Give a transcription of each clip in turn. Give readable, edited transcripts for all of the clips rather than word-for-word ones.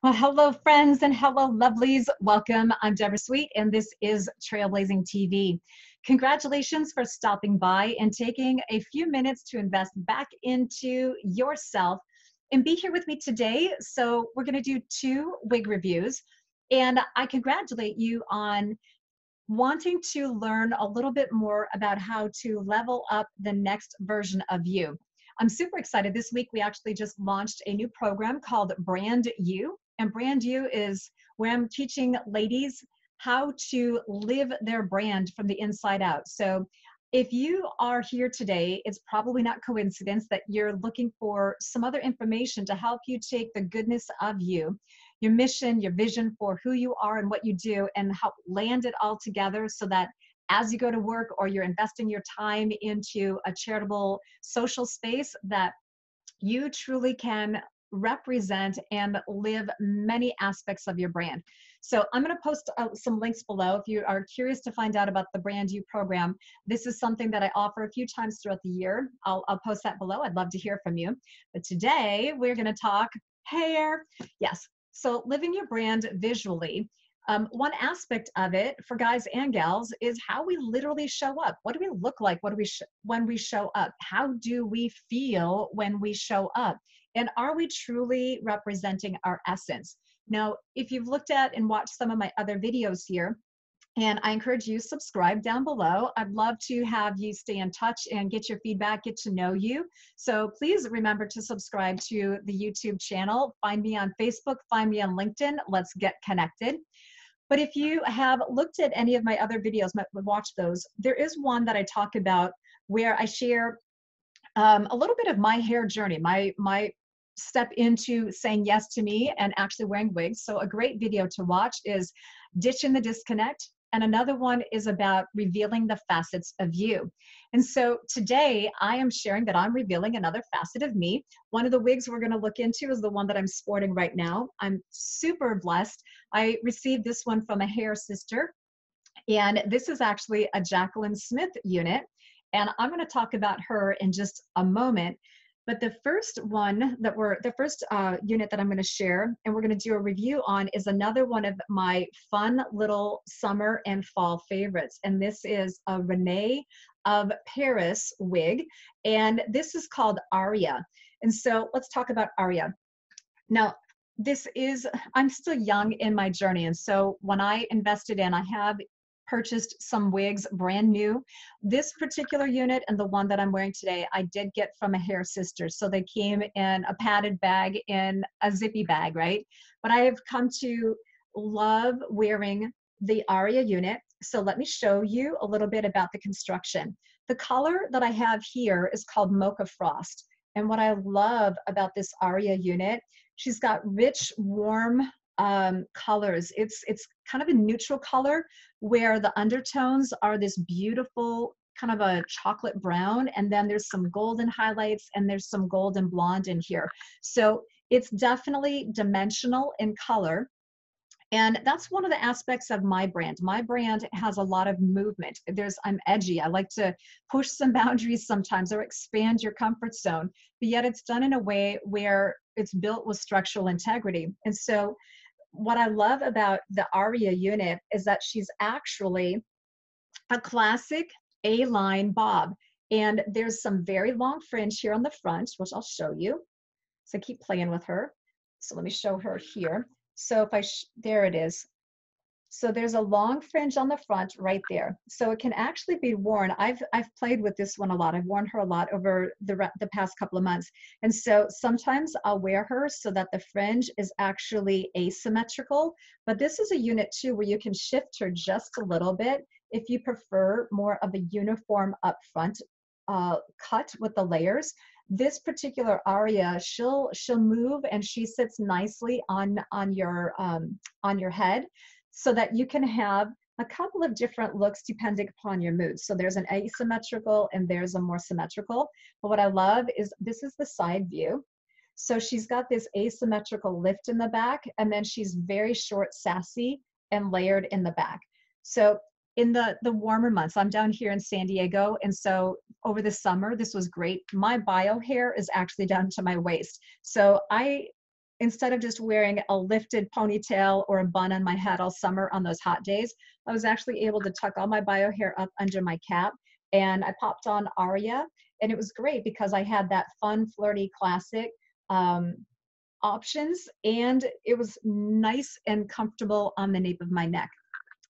Well, hello, friends, and hello, lovelies. Welcome. I'm Deborah Sweet, and this is Trailblazing TV. Congratulations for stopping by and taking a few minutes to invest back into yourself and be here with me today. So, we're going to do two wig reviews, and I congratulate you on wanting to learn a little bit more about how to level up the next version of you. I'm super excited. This week, we actually just launched a new program called Brand You. And Brand You is where I'm teaching ladies how to live their brand from the inside out. So if you are here today, it's probably not coincidence that you're looking for some other information to help you take the goodness of you, your mission, your vision for who you are and what you do, and help land it all together so that as you go to work or you're investing your time into a charitable social space, that you truly can represent and live many aspects of your brand. So I'm going to post some links below if you are curious to find out about the Brand You program. This is something that I offer a few times throughout the year. I'll post that below. I'd love to hear from you. But today we're going to talk hair. Yes. So living your brand visually. One aspect of it for guys and gals is how we literally show up. What do we look like? What do we when we show up? How do we feel when we show up? And are we truly representing our essence? Now, if you've looked at and watched some of my other videos here, and I encourage you subscribe down below. I'd love to have you stay in touch and get your feedback, get to know you. So please remember to subscribe to the YouTube channel. Find me on Facebook, find me on LinkedIn. Let's get connected. But if you have looked at any of my other videos, watch those, there is one that I talk about where I share a little bit of my hair journey, my step into saying yes to me and actually wearing wigs. So a great video to watch is Ditching the Disconnect. And another one is about revealing the facets of you. And so today I am sharing that I'm revealing another facet of me. One of the wigs we're going to look into is the one that I'm sporting right now. I'm super blessed. I received this one from a hair sister. And this is actually a Jacyln Smith unit. And I'm going to talk about her in just a moment. But the first one the first unit that I'm going to share and we're going to do a review on is another one of my fun little summer and fall favorites. And this is a Rene of Paris wig. And this is called Aria. And so let's talk about Aria. Now, I'm still young in my journey. And so when I invested in, I have purchased some wigs brand new. This particular unit and the one that I'm wearing today, I did get from a hair sister. So they came in a padded bag, in a zippy bag, right? But I have come to love wearing the Aria unit. So let me show you a little bit about the construction. The color that I have here is called Mocha Frost. And what I love about this Aria unit, she's got rich, warm colors. It's kind of a neutral color where the undertones are this beautiful kind of a chocolate brown, and then there's some golden highlights and there's some golden blonde in here. So it's definitely dimensional in color. And that's one of the aspects of my brand. My brand has a lot of movement. I'm edgy. I like to push some boundaries sometimes or expand your comfort zone, but yet it's done in a way where it's built with structural integrity. And so what I love about the Aria unit is that she's actually a classic A-line bob. And there's some very long fringe here on the front, which I'll show you. So keep playing with her. So let me show her here. So if there it is. So there's a long fringe on the front right there. So it can actually be worn. I've played with this one a lot. I've worn her a lot over the past couple of months. And so sometimes I'll wear her so that the fringe is actually asymmetrical. But this is a unit too where you can shift her just a little bit if you prefer more of a uniform up front cut with the layers. This particular Aria, she'll move and she sits nicely on your head, so that you can have a couple of different looks depending upon your mood. So there's an asymmetrical and there's a more symmetrical. But what I love is this is the side view. So she's got this asymmetrical lift in the back, and then she's very short, sassy, and layered in the back. So in the warmer months, I'm down here in San Diego, and so over the summer, this was great. My bio hair is actually down to my waist. So I instead of just wearing a lifted ponytail or a bun on my head all summer on those hot days, I was actually able to tuck all my bio hair up under my cap, and I popped on Aria, and it was great because I had that fun, flirty, classic options, and it was nice and comfortable on the nape of my neck.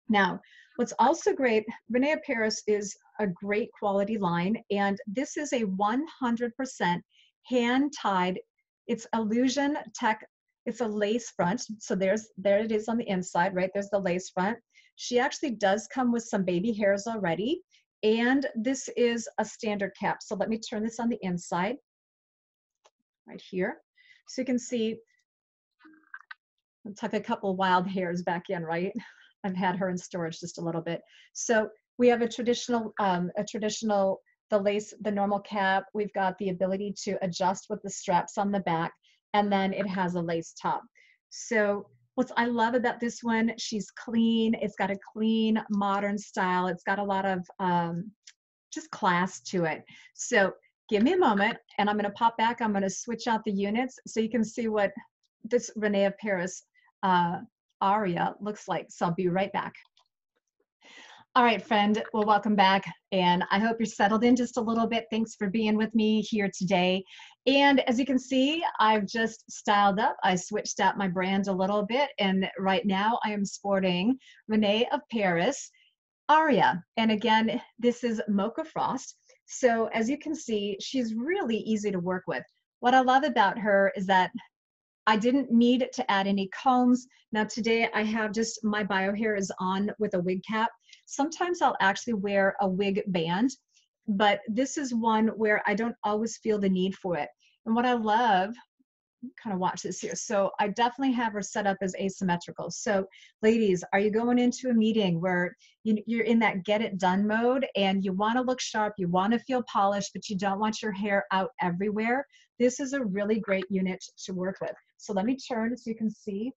Now, what's also great, Rene of Paris is a great quality line, and this is a 100% hand-tied, it's Illusion Tech, it's a lace front, so there it is on the inside, right? There's the lace front. She actually does come with some baby hairs already, and this is a standard cap. So let me turn this on the inside, right here. So you can see, I'll tuck a couple wild hairs back in, right? I've had her in storage just a little bit. So we have a traditional, the lace, the normal cap. We've got the ability to adjust with the straps on the back, and then it has a lace top. So what I love about this one, she's clean. It's got a clean, modern style. It's got a lot of just class to it. So give me a moment, and I'm going to pop back. I'm going to switch out the units so you can see what this Rene of Paris Aria looks like. So I'll be right back. All right, friend. Well, welcome back. And I hope you're settled in just a little bit. Thanks for being with me here today. And as you can see, I've just styled up. I switched out my brand a little bit. And right now I am sporting Rene of Paris Aria. And again, this is Mocha Frost. So as you can see, she's really easy to work with. What I love about her is that I didn't need to add any combs. Now today I have just, my bio hair is on with a wig cap. Sometimes I'll actually wear a wig band, but this is one where I don't always feel the need for it. And what I love, kind of watch this here. So I definitely have her set up as asymmetrical. So ladies, are you going into a meeting where you're in that get it done mode and you want to look sharp, you want to feel polished, but you don't want your hair out everywhere? This is a really great unit to work with. So let me turn so you can see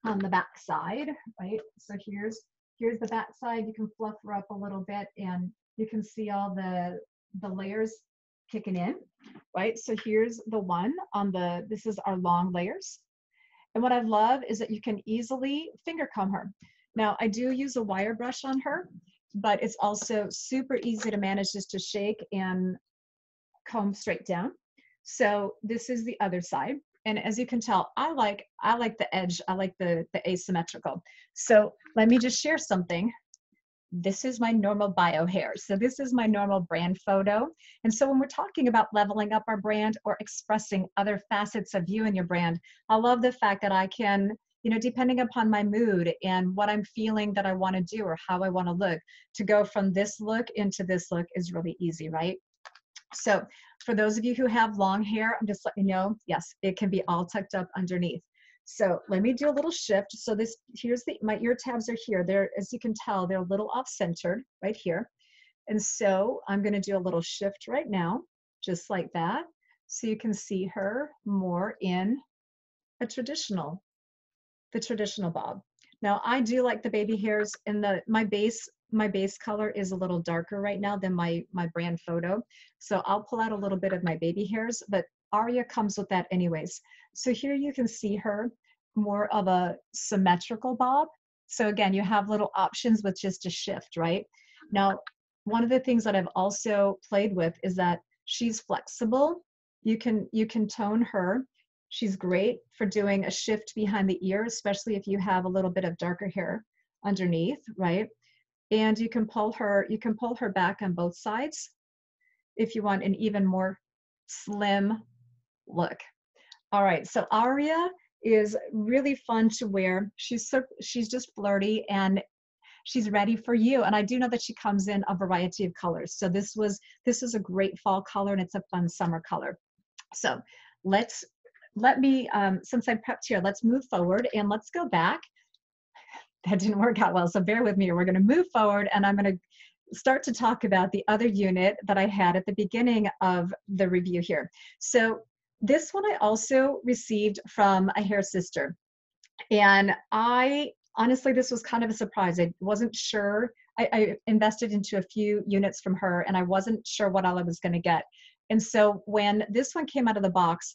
on the back side, right? So here's the back side. You can fluff her up a little bit and you can see all the layers kicking in, right? So here's the one on the, this is our long layers. And what I love is that you can easily finger comb her. Now I do use a wire brush on her, but it's also super easy to manage just to shake and comb straight down. So this is the other side. And as you can tell, I like the edge. I like the asymmetrical. So let me just share something. This is my normal bio hair. So this is my normal brand photo. And so when we're talking about leveling up our brand or expressing other facets of you and your brand, I love the fact that I can, you know, depending upon my mood and what I'm feeling that I want to do or how I want to look, to go from this look into this look is really easy, right? So for those of you who have long hair, I'm just letting you know, yes, it can be all tucked up underneath. So let me do a little shift. So this, here's my ear tabs are here. They're, as you can tell, they're a little off-centered right here. And so I'm going to do a little shift right now, just like that. So you can see her more in a the traditional bob. Now I do like the baby hairs, and my base color is a little darker right now than my brand photo. So I'll pull out a little bit of my baby hairs, but Aria comes with that anyways. So here you can see her more of a symmetrical bob. So again, you have little options with just a shift, right? Now, one of the things that I've also played with is that she's flexible. You can tone her. She's great for doing a shift behind the ear, especially if you have a little bit of darker hair underneath, right? And you can pull her back on both sides if you want an even more slim look. All right, so Aria is really fun to wear. She's just flirty and she's ready for you. And I do know that she comes in a variety of colors. So this is a great fall color and it's a fun summer color. So let me, since I prepped here, let's move forward and let's go back. That didn't work out well, so bear with me. We're going to move forward and I'm going to start to talk about the other unit that I had at the beginning of the review here. So this one I also received from a hair sister. And honestly, this was kind of a surprise. I wasn't sure. I invested into a few units from her and I wasn't sure what all I was going to get. And so when this one came out of the box,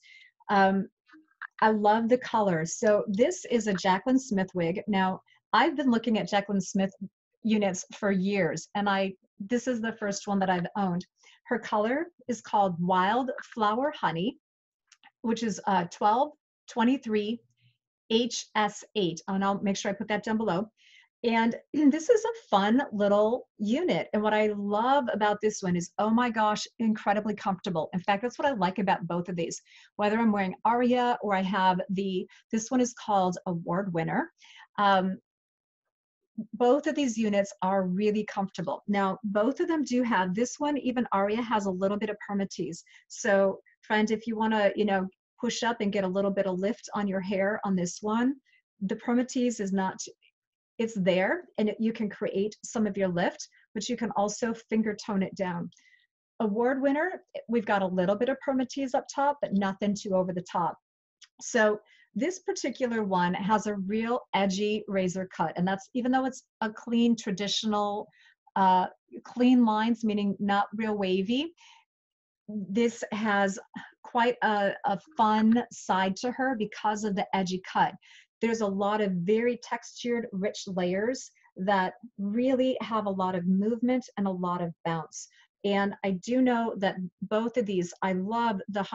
I love the color. So this is a Jacyln Smith wig. Now, I've been looking at Jacyln Smith units for years, and this is the first one that I've owned. Her color is called Wildflower Honey, which is 1223 HS8. And I'll make sure I put that down below. And this is a fun little unit. And what I love about this one is, oh my gosh, incredibly comfortable. In fact, that's what I like about both of these. Whether I'm wearing Aria or I have this one is called Award Winner. Both of these units are really comfortable. Now, both of them do have, this one, even Aria has a little bit of permatease. So friend, if you wanna, push up and get a little bit of lift on your hair on this one, the permatease is not, it's there, and you can create some of your lift, but you can also finger tone it down. Award Winner, we've got a little bit of permatease up top, but nothing too over the top. So this particular one has a real edgy razor cut, and that's, even though it's a clean, traditional, clean lines, meaning not real wavy, this has quite a fun side to her because of the edgy cut. There's a lot of very textured, rich layers that really have a lot of movement and a lot of bounce. And I do know that both of these, I love the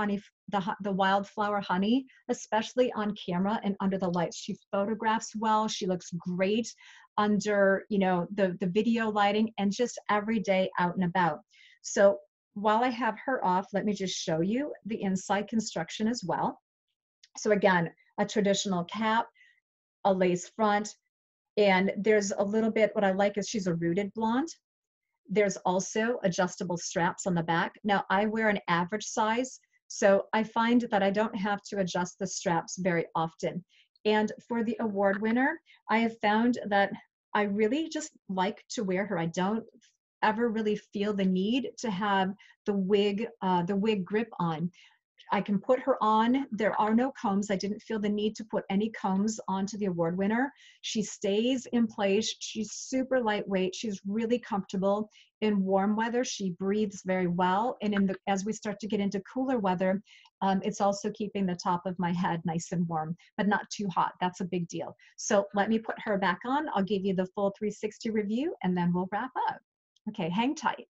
Wildflower Honey, especially on camera and under the lights. She photographs well. She looks great under, the video lighting and just every day out and about. So while I have her off, let me just show you the inside construction as well. So again, a traditional cap, a lace front, and there's a little bit, what I like is she's a rooted blonde. There's also adjustable straps on the back. Now I wear an average size, so I find that I don't have to adjust the straps very often. And for the Award Winner, I have found that I really just like to wear her. I don't ever really feel the need to have the wig grip on. I can put her on. There are no combs. I didn't feel the need to put any combs onto the Award Winner. She stays in place. She's super lightweight. She's really comfortable. In warm weather, she breathes very well. And as we start to get into cooler weather, it's also keeping the top of my head nice and warm, but not too hot. That's a big deal. So let me put her back on. I'll give you the full 360 review, and then we'll wrap up. Okay, hang tight.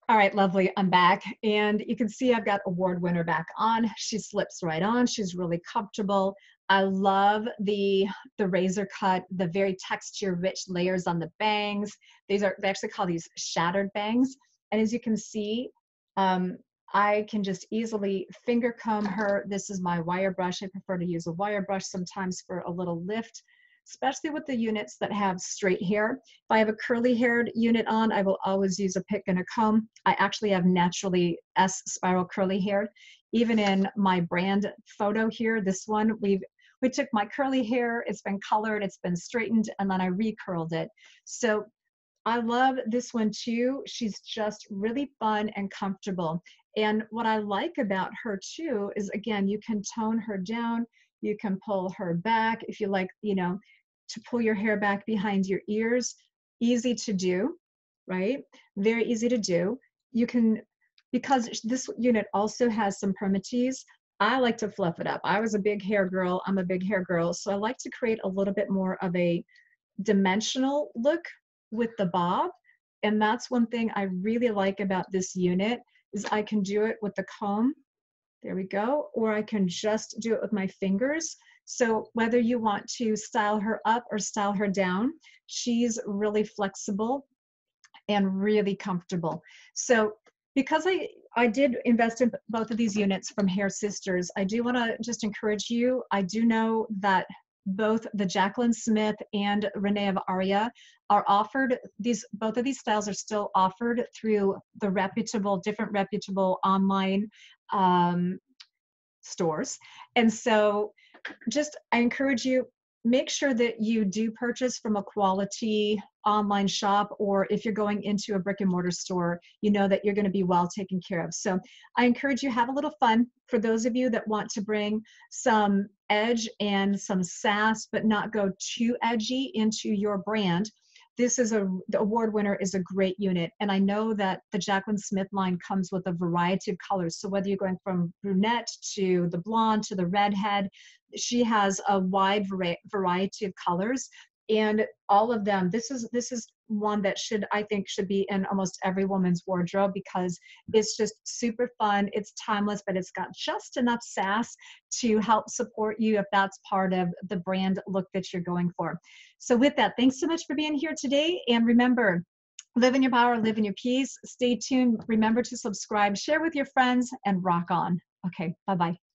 All right, lovely, I'm back. And you can see I've got Award Winner back on. She slips right on. She's really comfortable. I love the razor cut, the very texture rich layers on the bangs. They actually call these shattered bangs. And as you can see, I can just easily finger comb her. This is my wire brush. I prefer to use a wire brush sometimes for a little lift, especially with the units that have straight hair. If I have a curly haired unit on, I will always use a pick and a comb. I actually have naturally S spiral curly hair. Even in my brand photo here, this one, we took my curly hair, it's been colored, it's been straightened, and then I recurled it. So I love this one too. She's just really fun and comfortable. And what I like about her too is, again, you can tone her down, you can pull her back if you like, to pull your hair back behind your ears. Easy to do, right? Very easy to do. You can, because this unit also has some permatease, I like to fluff it up. I was a big hair girl. I'm a big hair girl. So I like to create a little bit more of a dimensional look with the bob. And that's one thing I really like about this unit is I can do it with the comb. There we go. Or I can just do it with my fingers. So whether you want to style her up or style her down, she's really flexible and really comfortable. So because I did invest in both of these units from Hair Sisters, I do want to just encourage you. I do know that both the Jacyln Smith and Rene of Aria are offered, both of these styles are still offered through the different reputable online stores. And so I encourage you, make sure that you do purchase from a quality online shop, or if you're going into a brick and mortar store, you know that you're going to be well taken care of. So I encourage you, have a little fun. For those of you that want to bring some edge and some sass, but not go too edgy into your brand, the award winner is a great unit. And I know that the Jacyln Smith line comes with a variety of colors. So whether you're going from brunette to the blonde to the redhead, she has a wide variety of colors. And all of them, this is one that I think should be in almost every woman's wardrobe, because it's just super fun, it's timeless, but it's got just enough sass to help support you if that's part of the brand look that you're going for. So with that, thanks so much for being here today. And remember, live in your power, live in your peace. Stay tuned. Remember to subscribe, share with your friends, and rock on. Okay, bye-bye.